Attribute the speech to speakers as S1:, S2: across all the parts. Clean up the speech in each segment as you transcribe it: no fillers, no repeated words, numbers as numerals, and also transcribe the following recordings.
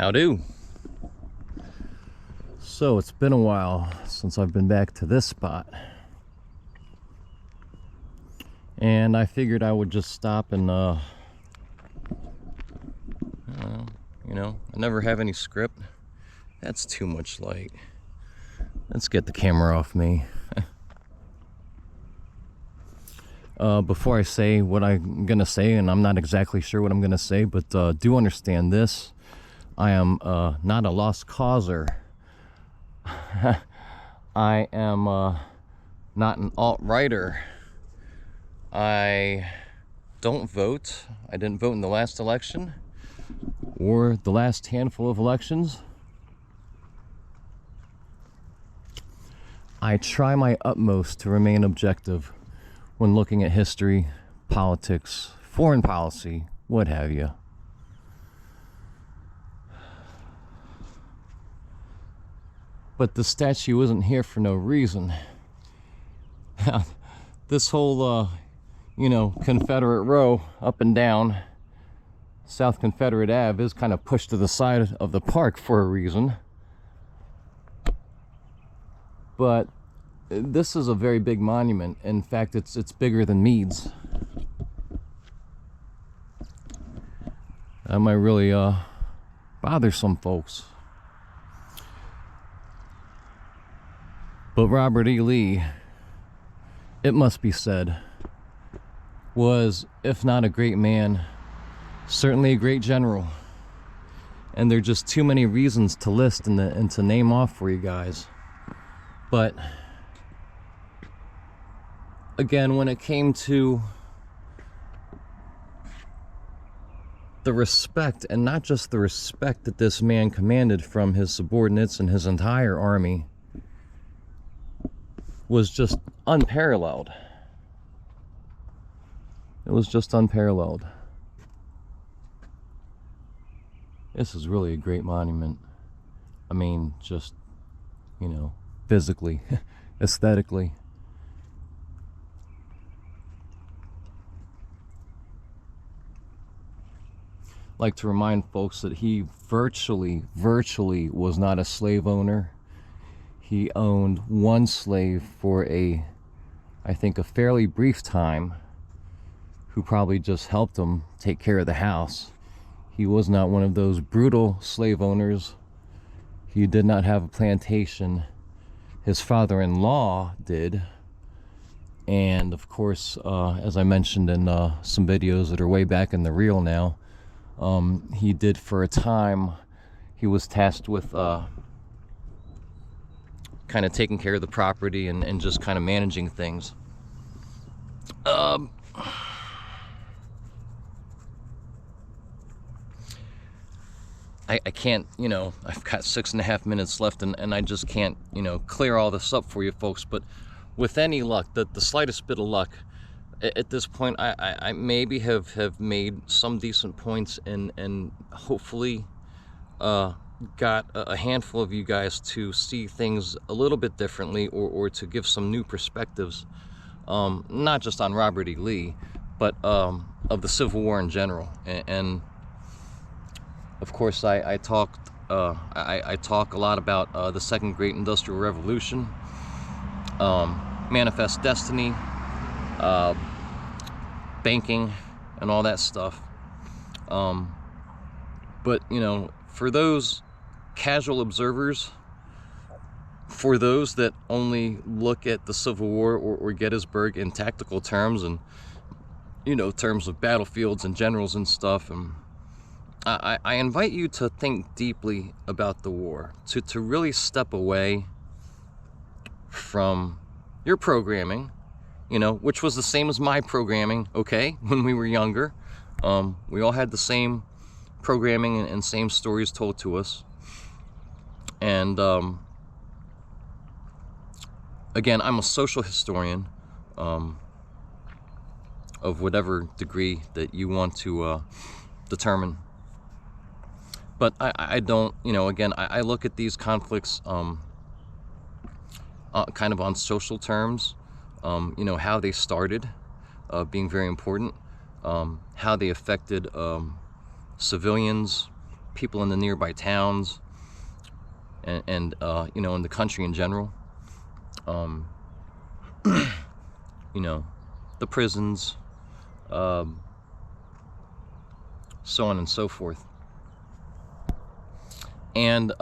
S1: Howdo. So it's been a while since I've been back to this spot, and I figured I would just stop and I never have any script. That's too much light. Let's get the camera off me. Before I say what I'm gonna say, and I'm not exactly sure what I'm gonna say, but do understand this: I am not a lost causer. I am not an alt-righter. I don't vote. I didn't vote in the last election or the last handful of elections. I try my utmost to remain objective when looking at history, politics, foreign policy, what have you. But the statue isn't here for no reason. This whole, Confederate row up and down South Confederate Ave is kind of pushed to the side of the park for a reason. But this is a very big monument. In fact, it's bigger than Meade's. That might really bother some folks. But Robert E. Lee, it must be said, was, if not a great man, certainly a great general. And there are just too many reasons to list and to name off for you guys. But again, when it came to the respect, and not just the respect that this man commanded from his subordinates and his entire army, was just unparalleled. It was just unparalleled. This is really a great monument. I mean, just, physically, aesthetically. Like to remind folks that he virtually was not a slave owner. He owned one slave for I think a fairly brief time, who probably just helped him take care of the house. He was not one of those brutal slave owners. He did not have a plantation. His father-in-law did. And of course, as I mentioned in some videos that are way back in the reel now, he did for a time. He was tasked with kind of taking care of the property and just kind of managing things. I can't, I've got 6.5 minutes left, and I just can't, clear all this up for you folks. But with any luck, the slightest bit of luck, at this point, I maybe have made some decent points and hopefully got a handful of you guys to see things a little bit differently, or to give some new perspectives, not just on Robert E. Lee, but of the Civil War in general. And of course, I talk a lot about the Second Great Industrial Revolution, Manifest Destiny, banking, and all that stuff. But for those casual observers, for those that only look at the Civil War or Gettysburg in tactical terms, and terms of battlefields and generals and stuff, and I invite you to think deeply about the war, to really step away from your programming, which was the same as my programming, okay, when we were younger. We all had the same programming and same stories told to us. And again, I'm a social historian, of whatever degree that you want to determine. But I don't, again, I look at these conflicts kind of on social terms, how they started being very important, how they affected civilians, people in the nearby towns, and you know, in the country in general. You know, the prisons, so on and so forth. And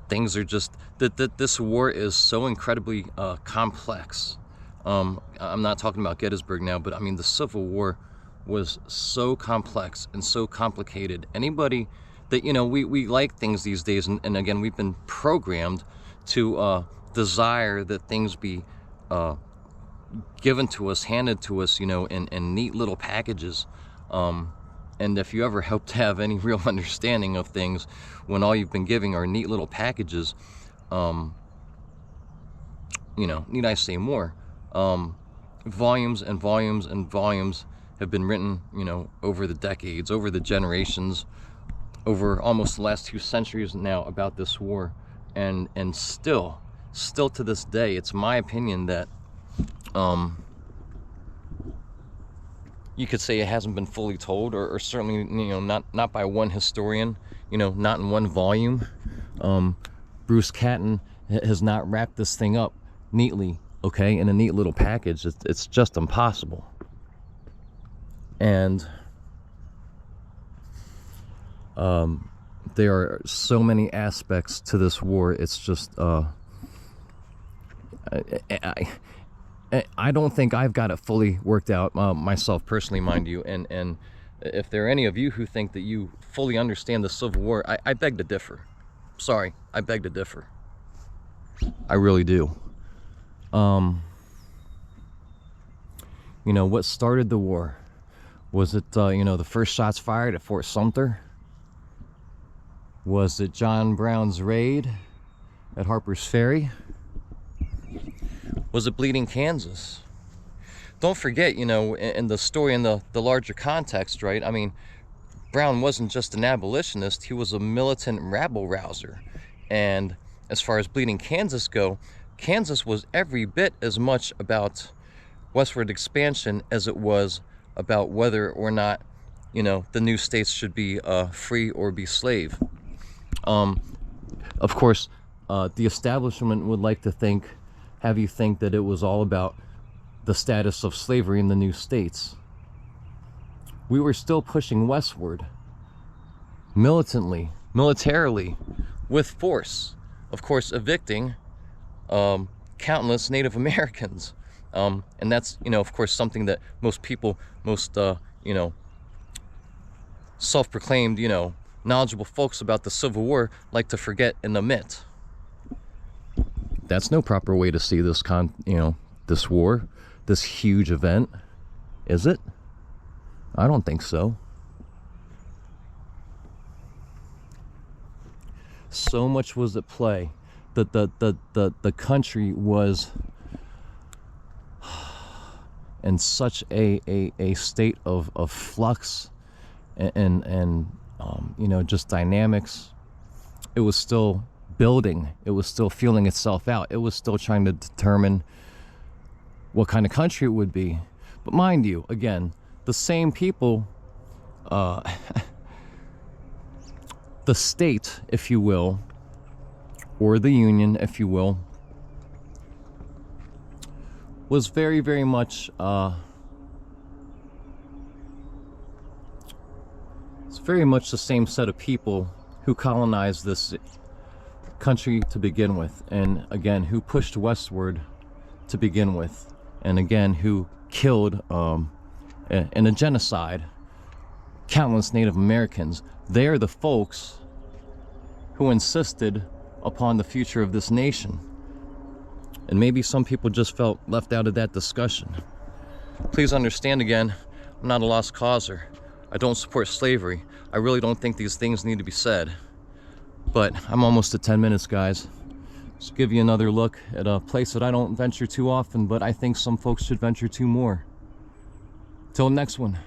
S1: things are just that this war is so incredibly complex. I'm not talking about Gettysburg now, but I mean the Civil War was so complex and so complicated. Anybody that, you know, we like things these days, and again, we've been programmed to desire that things be given to us, handed to us, you know, in neat little packages. And if you ever hope to have any real understanding of things when all you've been giving are neat little packages, you know, need I say more? Volumes and volumes and volumes have been written, you know, over the decades, over the generations, over almost the last 2 centuries now about this war. And still to this day, it's my opinion that you could say it hasn't been fully told, or certainly, you know, not by one historian, you know, not in one volume. Bruce Catton has not wrapped this thing up neatly, okay, in a neat little package. It's just impossible. And there are so many aspects to this war. It's just I don't think I've got it fully worked out myself personally, mind you. And if there are any of you who think that you fully understand the Civil War, I beg to differ. Sorry, I beg to differ. I really do. You know, what started the war? Was it, you know, the first shots fired at Fort Sumter? Was it John Brown's raid at Harper's Ferry? Was it Bleeding Kansas? Don't forget, you know, in the story, in the larger context, right? I mean, Brown wasn't just an abolitionist, he was a militant rabble-rouser. And as far as Bleeding Kansas go, Kansas was every bit as much about westward expansion as it was about whether or not, you know, the new states should be free or be slave. Of course, the establishment would like to have you think that it was all about the status of slavery in the new states. We were still pushing westward, militarily, with force. Of course, evicting countless Native Americans. And that's, you know, of course, something that most people, you know, self-proclaimed, you know, knowledgeable folks about the Civil War like to forget and omit. That's no proper way to see this this war, this huge event, is it? I don't think so. So much was at play that the country was in such a state of flux and you know, just dynamics. It was still building, it was still feeling itself out, it was still trying to determine what kind of country it would be. But mind you, again, the same people, the state, if you will, or the union, if you will, was very, very much it's very much the same set of people who colonized this country to begin with, and again, who pushed westward to begin with, and again, who killed in a genocide countless Native Americans. They are the folks who insisted upon the future of this nation. And maybe some people just felt left out of that discussion. Please understand, again, I'm not a lost causer. I don't support slavery. I really don't think these things need to be said. But I'm almost at 10 minutes, guys. Just give you another look at a place that I don't venture too often, but I think some folks should venture to more. Till next one.